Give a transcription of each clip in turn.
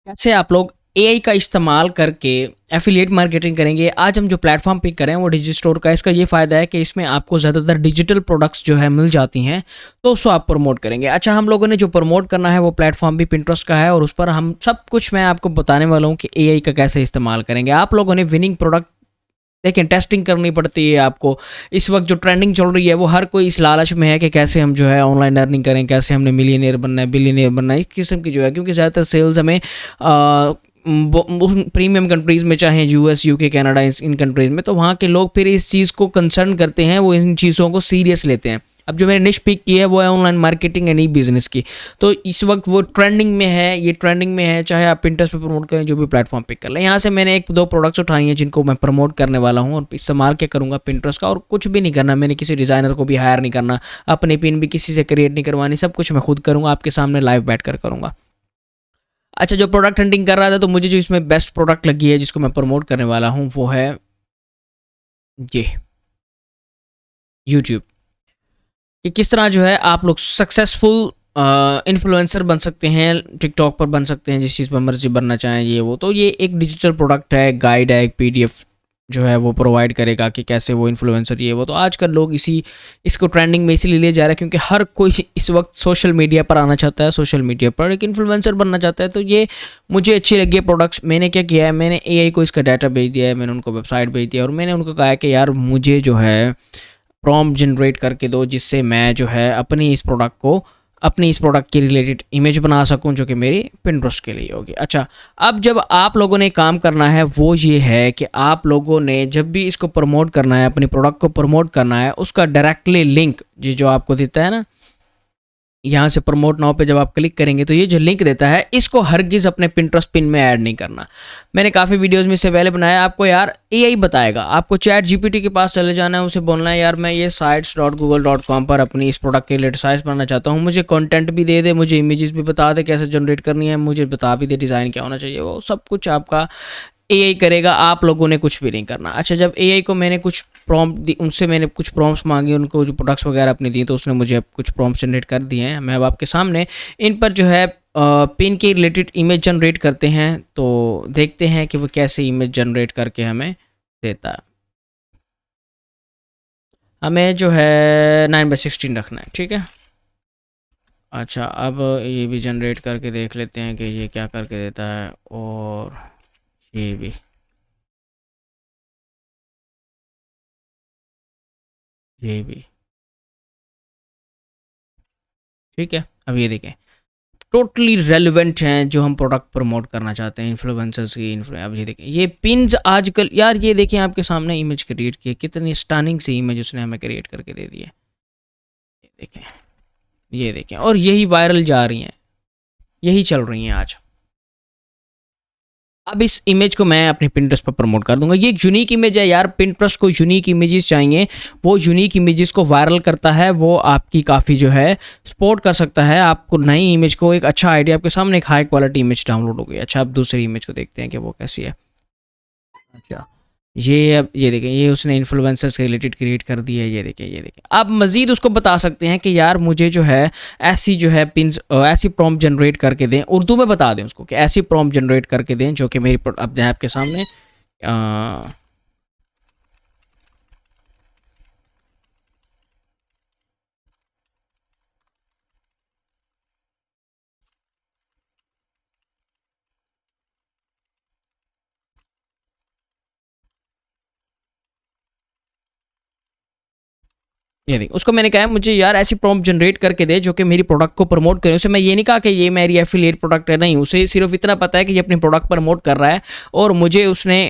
कैसे आप लोग एआई का इस्तेमाल करके एफिलिएट मार्केटिंग करेंगे। आज हम जो प्लेटफॉर्म पिक करें वो डिजिस्टोर का। इसका ये फ़ायदा है कि इसमें आपको ज़्यादातर डिजिटल प्रोडक्ट्स जो है मिल जाती हैं, तो उसको आप प्रमोट करेंगे। अच्छा, हम लोगों ने जो प्रमोट करना है वो प्लेटफॉर्म भी पिंटरेस्ट का है और उस पर हम सब कुछ मैं आपको बताने वाला हूँ कि एआई का कैसे इस्तेमाल करेंगे। आप लोगों ने विनिंग प्रोडक्ट देखिए, टेस्टिंग करनी पड़ती है आपको। इस वक्त जो ट्रेंडिंग चल रही है वो हर कोई इस लालच में है कि कैसे हम जो है ऑनलाइन अर्निंग करें, कैसे हमने मिलियनियर बनना है, बिलियनियर बनना है, इस किस्म की जो है। क्योंकि ज़्यादातर सेल्स हमें प्रीमियम कंट्रीज़ में, चाहे यूएस, यूके, कनाडा, इन कंट्रीज़ में, तो वहाँ के लोग फिर इस चीज़ को कंसर्न करते हैं, वो इन चीज़ों को सीरियस लेते हैं। अब जो मैंने निश पिक की है वो है online marketing and E business की। तो इस वक्त वो ट्रेंडिंग में है, ये ट्रेंडिंग में है, चाहे आप पिंटरेस्ट पे प्रमोट करें, जो भी प्लेटफॉर्म पिक कर लें। यहाँ से मैंने एक दो प्रोडक्ट्स उठाई हैं जिनको मैं प्रमोट करने वाला हूँ और इस्तेमाल क्या करूँगा पिंटरेस्ट का। और कुछ भी नहीं करना, मैंने किसी डिज़ाइनर को भी हायर नहीं करना, अपनी पिन भी किसी से क्रिएट नहीं करवानी, सब कुछ मैं खुद करूँगा, आपके सामने लाइव बैठ कर करूँगा। अच्छा, जो प्रोडक्ट हंटिंग कर रहा था, तो मुझे जो इसमें बेस्ट प्रोडक्ट लगी है जिसको मैं प्रमोट करने वाला हूँ वो है ये यूट्यूब। कि किस तरह जो है आप लोग सक्सेसफुल इन्फ्लुएंसर बन सकते हैं, टिकटॉक पर बन सकते हैं, जिस चीज़ पर मर्जी बनना चाहें ये वो। तो ये एक डिजिटल प्रोडक्ट है, गाइड है, एक पीडीएफ जो है वो प्रोवाइड करेगा कि कैसे वो इन्फ्लुएंसर ये वो। तो आजकल लोग इसको ट्रेंडिंग में इसीलिए ले जा रहे हैं क्योंकि हर कोई इस वक्त सोशल मीडिया पर आना चाहता है, सोशल मीडिया पर एक इन्फ्लुएंसर बनना चाहता है। तो ये मुझे अच्छी लगी है प्रोडक्ट्स। मैंने क्या किया है, मैंने एआई को इसका डाटा भेज दिया है, मैंने उनको वेबसाइट भेज दिया और मैंने उनको कहा है कि यार मुझे जो है प्रॉम्प्ट जनरेट करके दो, जिससे मैं जो है अपनी इस प्रोडक्ट की रिलेटेड इमेज बना सकूं जो कि मेरी पिंटरेस्ट के लिए होगी। अच्छा, अब जब आप लोगों ने काम करना है वो ये है कि आप लोगों ने जब भी इसको प्रमोट करना है, अपनी प्रोडक्ट को प्रमोट करना है, उसका डायरेक्टली लिंक ये जो आपको देता है ना, यहाँ से प्रमोट नाउ पे जब आप क्लिक करेंगे तो ये जो लिंक देता है, इसको हरगिज़ अपने पिंटरेस्ट पिन में ऐड नहीं करना। मैंने काफ़ी वीडियोस में इससे पहले बनाया। आपको यार एआई बताएगा, आपको चैट जीपीटी के पास चले जाना है, उसे बोलना है यार मैं ये sites.google.com पर अपनी इस प्रोडक्ट के रिलेटेड साइट्स बनाना चाहता हूँ, मुझे कंटेंट भी दे दे, मुझे इमेजेस भी बता दे कैसे जनरेट करनी है, मुझे बता भी दे डिज़ाइन क्या होना चाहिए। वो सब कुछ आपका एआई करेगा, आप लोगों ने कुछ भी नहीं करना। अच्छा, जब एआई को मैंने कुछ प्रॉम्प्ट दी, उनसे मैंने कुछ प्रॉम्प्ट्स मांगी, उनको जो प्रोडक्ट्स वगैरह अपने दिए, तो उसने मुझे अब कुछ प्रॉम्प्ट्स जनरेट कर दिए हैं। मैं अब आपके सामने इन पर जो है पिन के रिलेटेड इमेज जनरेट करते हैं, तो देखते हैं कि वो कैसे इमेज जनरेट करके हमें देता है। हमें जो है 9/16 रखना है, ठीक है। अच्छा, अब ये भी जनरेट करके देख लेते हैं कि ये क्या करके देता है, और ये भी ये भी ठीक है। अब ये देखें, टोटली रेलिवेंट हैं जो हम प्रोडक्ट प्रमोट करना चाहते हैं, इन्फ्लुएंसर्स की अब ये देखें, ये पिन्स आजकल यार, ये देखें आपके सामने इमेज क्रिएट की है, कितनी स्टनिंग सी इमेज उसने हमें क्रिएट करके दे दी है। ये देखें, ये देखें, और यही वायरल जा रही हैं, यही चल रही हैं आज। अब इस इमेज को मैं अपने पिंटरेस्ट पर प्रमोट कर दूंगा। ये एक यूनिक इमेज है यार, पिंटरेस्ट को यूनिक इमेजेस चाहिए, वो यूनिक इमेजेस को वायरल करता है, वो आपकी काफ़ी जो है सपोर्ट कर सकता है। आपको नई इमेज को, एक अच्छा आइडिया, आपके सामने एक हाई क्वालिटी इमेज डाउनलोड हो गई। अच्छा, अब दूसरी इमेज को देखते हैं कि वो कैसी है। अच्छा, ये अब ये देखें, ये उसने इन्फ्लुएंसर्स से रिलेटेड क्रिएट कर दी है। ये देखें, ये देखें। आप मज़ीद उसको बता सकते हैं कि यार मुझे जो है ऐसी जो है पिन्स, ऐसी प्रॉम्प्ट जनरेट करके दें, उर्दू में बता दें उसको कि ऐसी प्रॉम्प्ट जनरेट करके दें जो कि मेरी अपने आपके सामने ये देख, उसको मैंने कहा है मुझे यार ऐसी प्रॉम्प्ट जनरेट करके दे जो कि मेरी प्रोडक्ट को प्रमोट करे। उसे मैं ये नहीं कहा कि ये मेरी एफिलिएट प्रोडक्ट है, नहीं, उसे सिर्फ इतना पता है कि ये अपनी प्रोडक्ट प्रमोट कर रहा है और मुझे उसने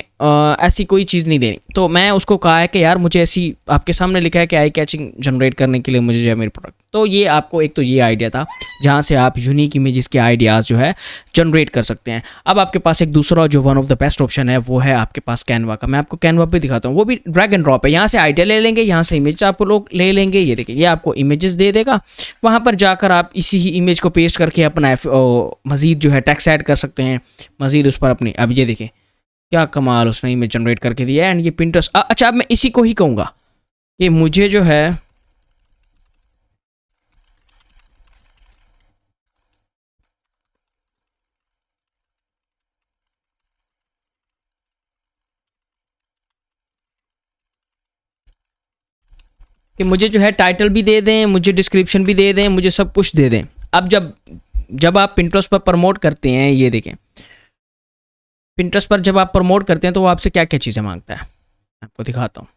ऐसी कोई चीज़ नहीं देनी। तो मैं उसको कहा है कि यार मुझे ऐसी, आपके सामने लिखा है कि आई कैचिंग जनरेट करने के लिए मुझे जो है मेरी प्रोडक्ट। तो ये आपको एक तो ये आइडिया था जहाँ से आप यूनिक इमेजेस के आइडियाज़ जो है जनरेट कर सकते हैं। अब आपके पास एक दूसरा जो one of the best option है वो है आपके पास कैनवा का। मैं आपको कैनवा पे दिखाता हूँ, वो भी ड्रैग एंड ड्रॉप है। यहाँ से आइडिया ले लेंगे, यहाँ से इमेज आपको लोग ले लेंगे। ये देखिए, ये आपको इमेजेस दे देगा, वहाँ पर जाकर आप इसी ही इमेज को पेस्ट करके अपना मज़ीद जो है टेक्स्ट ऐड कर सकते हैं, मज़ीद उस पर अपनी। अब ये देखें क्या कमाल उसने इमेज जनरेट करके दिया है। एंड ये पिंटरेस्ट, अच्छा अब मैं इसी को ही कहूँगा कि मुझे जो है कि मुझे जो है टाइटल भी दे दें, मुझे डिस्क्रिप्शन भी दे दें, मुझे सब कुछ दे दें। अब जब आप पिंटरेस्ट पर प्रमोट करते हैं, ये देखें पिंटरेस्ट पर जब आप प्रमोट करते हैं तो वो आपसे क्या क्या चीज़ें मांगता है, आपको दिखाता हूँ।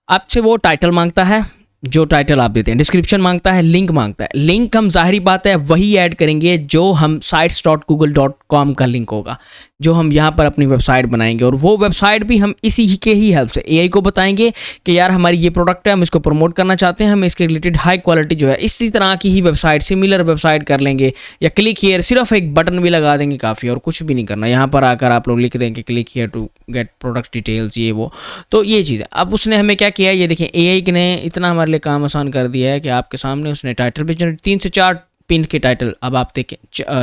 आपसे वो टाइटल मांगता है, जो टाइटल आप देते हैं, डिस्क्रिप्शन मांगता है, लिंक मांगता है। लिंक हम जाहिर बात है वही ऐड करेंगे जो हम sites.google.com का लिंक होगा, जो हम यहाँ पर अपनी वेबसाइट बनाएंगे। और वो वेबसाइट भी हम इसी के ही हेल्प से एआई को बताएंगे कि यार हमारी ये प्रोडक्ट है, हम इसको प्रमोट करना चाहते हैं, हम इसके रिलेटेड हाई क्वालिटी जो है इसी तरह की ही वेबसाइट, सिमिलर वेबसाइट कर लेंगे, या क्लिक हियर, सिर्फ एक बटन भी लगा देंगे काफ़ी, और कुछ भी नहीं करना। यहाँ पर आकर आप लोग लिख देंगे click here to get product details, ये वो। तो ये चीज़ है। अब उसने हमें क्या किया, ये देखें एआई ने इतना हमारे लिए काम आसान कर दिया है कि आपके सामने उसने टाइटल भी जनरेट, 3 से 4 पिन के टाइटल, अब आप देखें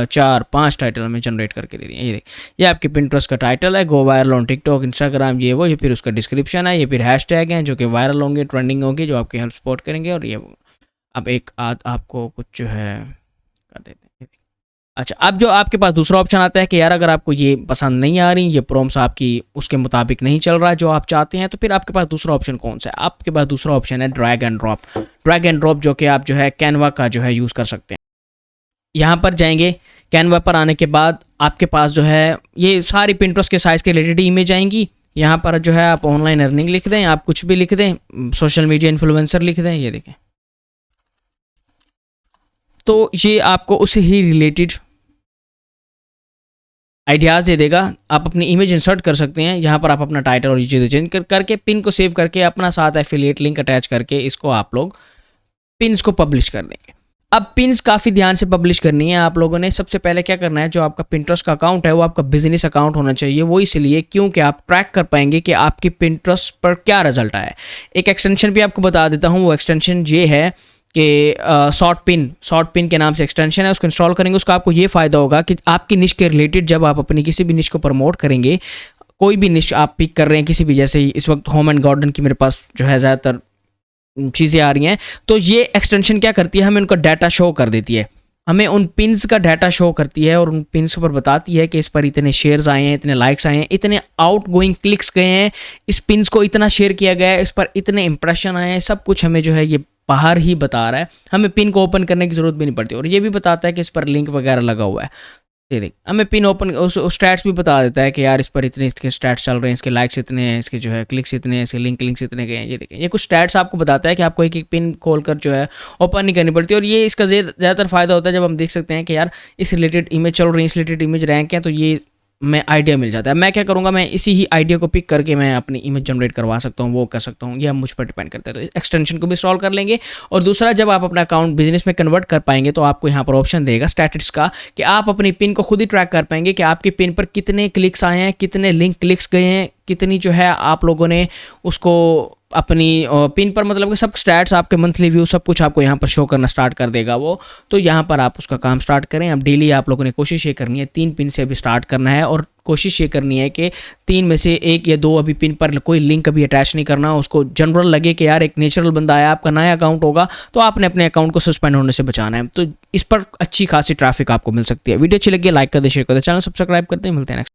4-5 टाइटल हमें जनरेट करके दे दिए। ये देखें, ये आपके पिंटरेस्ट का टाइटल है, go viral on TikTok, Instagram, ये वो। ये फिर उसका डिस्क्रिप्शन है, ये फिर हैशटैग हैं जो कि वायरल होंगे, ट्रेंडिंग होंगे, जो आपकी हेल्प सपोर्ट करेंगे, और ये वो। अब एक आपको कुछ जो है कर देते हैं। अच्छा, अब जो आपके पास दूसरा ऑप्शन आता है कि यार अगर आपको ये पसंद नहीं आ रही, ये प्रॉम्प्ट्स आपकी उसके मुताबिक नहीं चल रहा है जो आप चाहते हैं, तो फिर आपके पास दूसरा ऑप्शन कौन सा है? आपके पास दूसरा ऑप्शन है drag and drop. Drag and drop जो कि आप जो है कैनवा का जो है यूज़ कर सकते हैं। यहाँ पर जाएंगे, कैनवा पर आने के बाद आपके पास जो है ये सारी पिंटरेस्ट के साइज़ के रिलेटेड इमेज आएंगी। यहाँ पर जो है आप ऑनलाइन अर्निंग लिख दें, आप कुछ भी लिख दें, सोशल मीडिया इन्फ्लुएंसर लिख दें, ये देखें, तो ये आपको उससे ही रिलेटेड आइडियाज़ दे देगा। आप अपनी इमेज इंसर्ट कर सकते हैं, यहाँ पर आप अपना टाइटल और ये चीज़ें चेंज करके पिन को सेव करके अपना साथ एफिलिएट लिंक अटैच करके इसको आप लोग पिन्स को पब्लिश कर देंगे। अब पिन्स काफ़ी ध्यान से पब्लिश करनी है आप लोगों ने। सबसे पहले क्या करना है, जो आपका पिंटरेस्ट का अकाउंट है वो आपका बिजनेस अकाउंट होना चाहिए। वो इसलिए क्योंकि आप ट्रैक कर पाएंगे कि आपकी पिंटरेस्ट पर क्या रिजल्ट आया है। एक एक्सटेंशन भी आपको बता देता हूँ, वो एक्सटेंशन ये है कि शॉर्ट पिन के नाम से एक्सटेंशन है, उसको इंस्टॉल करेंगे। उसका आपको ये फ़ायदा होगा कि आपकी निश के रिलेटेड जब आप अपनी किसी भी निश को प्रमोट करेंगे, कोई भी निश आप पिक कर रहे हैं किसी भी, जैसे इस वक्त होम एंड गार्डन की मेरे पास जो है ज़्यादातर चीज़ें आ रही हैं, तो ये एक्सटेंशन क्या करती है, हमें उनका डाटा शो कर देती है, हमें उन पिन्स का डाटा शो करती है और उन पिन्स पर बताती है कि इस पर इतने शेयर्स आए हैं, इतने लाइक्स आए हैं, इतने आउट गोइंग क्लिक्स गए हैं, इस पिन्स को इतना शेयर किया गया है, इस पर इतने इंप्रेशन आए हैं। सब कुछ हमें जो है ये बाहर ही बता रहा है, हमें पिन को ओपन करने की ज़रूरत भी नहीं पड़ती। और ये भी बताता है कि इस पर लिंक वगैरह लगा हुआ है। ये देख, हमें पिन ओपन उस स्टैट्स भी बता देता है कि यार इस पर इतने इसके स्टैट्स चल रहे हैं, इसके लाइक्स इतने हैं, इसके जो है क्लिक्स इतने हैं, इसके लिंक्स इतने गए हैं। ये देखें, ये कुछ स्टैट्स आपको बताता है कि आपको एक पिन खोल कर जो है ओपन नहीं करनी पड़ती। और ये इसका ज़्यादातर फ़ायदा होता है जब हम देख सकते हैं कि यार इस रिलेटेड इमेज चल रही है, इस रिलेटेड इमेज रैंक है, तो ये मैं आइडिया मिल जाता है। मैं क्या करूँगा, मैं इसी ही आइडिया को पिक करके मैं अपनी इमेज जनरेट करवा सकता हूँ, वो कर सकता हूँ, यह मुझ पर डिपेंड करता है। तो इस एक्सटेंशन को भी इंस्टॉल कर लेंगे। और दूसरा, जब आप अपना अकाउंट बिजनेस में कन्वर्ट कर पाएंगे तो आपको यहाँ पर ऑप्शन देगा स्टैटिस्टिक्स का, कि आप अपनी पिन को खुद ही ट्रैक कर पाएंगे कि आपकी पिन पर कितने क्लिक्स आए हैं, कितने लिंक क्लिक्स गए हैं, कितनी जो है आप लोगों ने उसको अपनी पिन पर, मतलब कि सब स्टैट्स, आपके मंथली व्यू, सब कुछ आपको यहाँ पर शो करना स्टार्ट कर देगा वो। तो यहाँ पर आप उसका काम स्टार्ट करें। अब डेली आप लोगों ने कोशिश ये करनी है 3 पिन से अभी स्टार्ट करना है, और कोशिश ये करनी है कि 3 में से 1 या 2 अभी पिन पर कोई लिंक अभी अटैच नहीं करना। उसको जनरल लगे कि यार एक नेचुरल बंदा आया, आपका नया अकाउंट होगा, तो आपने अपने अकाउंट को सस्पेंड होने से बचाना है। तो इस पर अच्छी खासी ट्रैफिक आपको मिल सकती है। वीडियो अच्छी लगी लाइक कर दे, शेयर कर दे, चैनल सब्सक्राइब करते हैं। मिलते हैं नेक्स्ट।